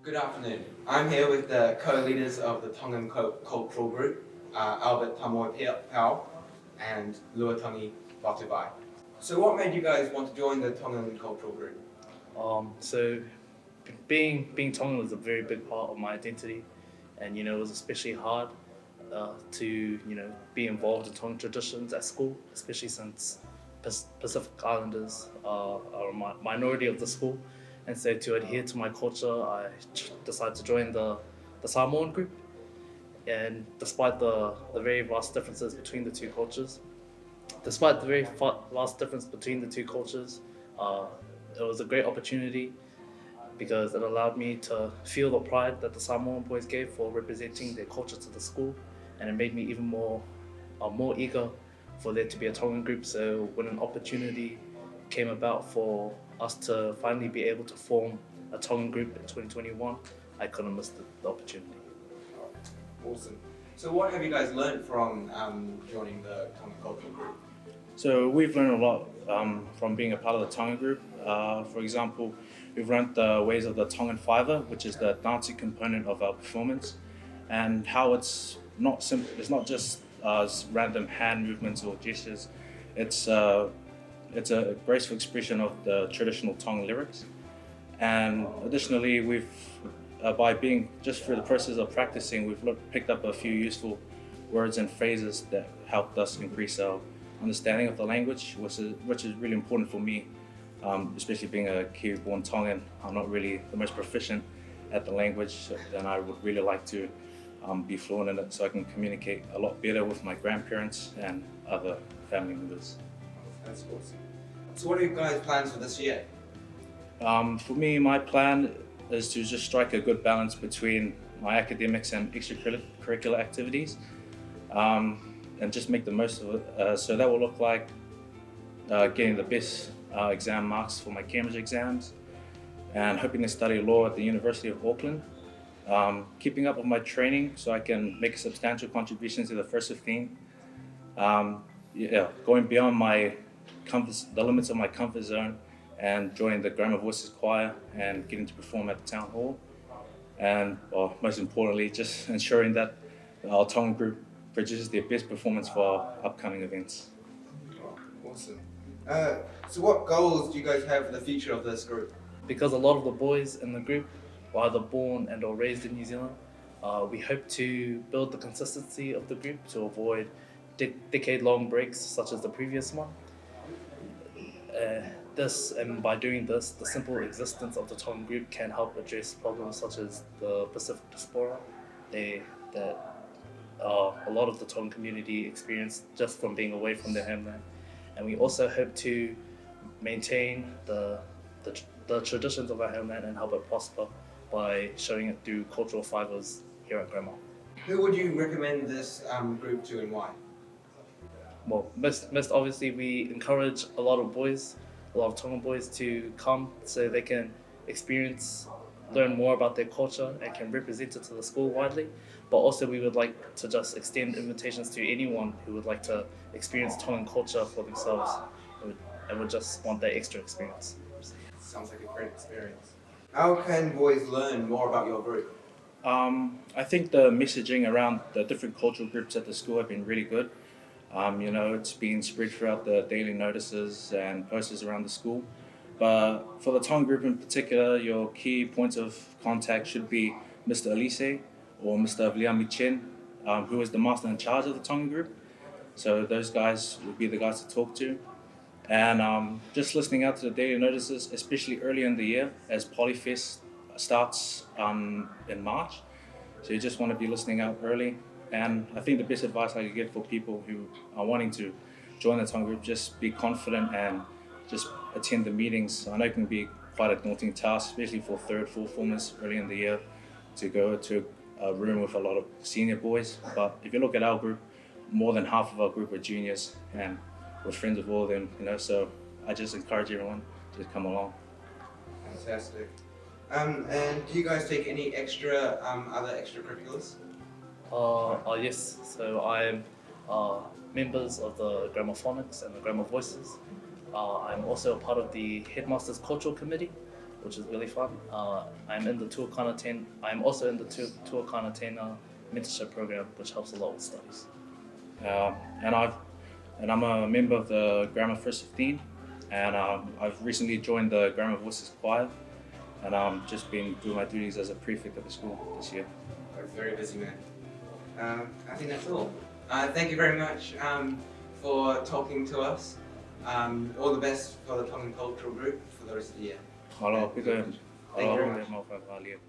Good afternoon. I'm here with the co-leaders of the Tongan Cultural Group, Albert Taumoepeau and Luatangi Vatuvei. So what made you guys want to join the Tongan Cultural Group? So being Tongan was a very big part of my identity, and it was especially hard to be involved in Tongan traditions at school, especially since Pacific Islanders are a minority of the school, and so to adhere to my culture, I decided to join the Samoan group. And despite the very vast differences between the two cultures, despite the very vast difference between the two cultures, uh, it was a great opportunity because it allowed me to feel the pride that the Samoan boys gave for representing their culture to the school, and it made me even more eager for there to be a Tongan group. So when an opportunity came about for us to finally be able to form a Tongan group in 2021, I couldn't miss the opportunity. Awesome. So what have you guys learned from joining the Tongan Cultural Group? So we've learned a lot from being a part of the Tongan group. For example, we've learned the ways of the Tongan Fiver, which is the dancing component of our performance, and how it's not simple. It's not just random hand movements or gestures. It's a graceful expression of the traditional Tongan lyrics. And additionally, we've by being just through the process of practicing, we've picked up a few useful words and phrases that helped us increase our understanding of the language, which is really important for me, especially being a Kiwi-born Tongan. I'm not really the most proficient at the language, and I would really like to be fluent in it so I can communicate a lot better with my grandparents and other family members. That's awesome. So what are you guys' plans for this year? For me, my plan is to just strike a good balance between my academics and extracurricular activities, and just make the most of it. So that will look like getting the best exam marks for my Cambridge exams, and hoping to study law at the University of Auckland, keeping up with my training so I can make a substantial contribution to the First 15, going beyond the limits of my comfort zone, and joining the Grammar Voices Choir and getting to perform at the Town Hall. And most importantly, just ensuring that our Tongan group produces their best performance for our upcoming events. Oh, awesome. So what goals do you guys have for the future of this group? Because a lot of the boys in the group were either born and or raised in New Zealand, we hope to build the consistency of the group to avoid decade-long breaks such as the previous one. By doing this, the simple existence of the Tongan group can help address problems such as the Pacific diaspora that a lot of the Tongan community experience just from being away from their homeland. And we also hope to maintain the traditions of our homeland and help it prosper by showing it through cultural fibers here at Grandma. Who would you recommend this group to and why? Well, most obviously, we encourage a lot of Tongan boys to come so they can learn more about their culture and can represent it to the school widely. But also we would like to just extend invitations to anyone who would like to experience Tongan culture for themselves and would just want that extra experience. Sounds like a great experience. How can boys learn more about your group? I think the messaging around the different cultural groups at the school have been really good. It's been spread throughout the daily notices and posters around the school. But for the Tongan group in particular, your key points of contact should be Mr. Elise or Mr. Vliami Chen, who is the master in charge of the Tongan group. So those guys would be the guys to talk to. And just listening out to the daily notices, especially early in the year as Polyfest starts in March. So you just want to be listening out early. And I think the best advice I could give for people who are wanting to join the Tongan group, just be confident and just attend the meetings. I know it can be quite a daunting task, especially for third, fourth formers early in the year, to go to a room with a lot of senior boys. But if you look at our group, more than half of our group are juniors, and we're friends with all of them, So I just encourage everyone to come along. Fantastic. And do you guys take any other extracurriculars? Yes, so I'm members of the Grammophonics and the Grammar Voices. I'm also a part of the Headmaster's Cultural Committee, which is really fun. I'm in the I'm also in the Tuakana Tena mentorship program, which helps a lot with studies. And I'm a member of the Grammar First 15, and I've recently joined the Grammar Voices Choir, and I've just been doing my duties as a prefect of the school this year. A very busy man. I think that's all. Thank you very much for talking to us. All the best for the Tongan Cultural Group for the rest of the year. Aloha, Thank you very much. pika.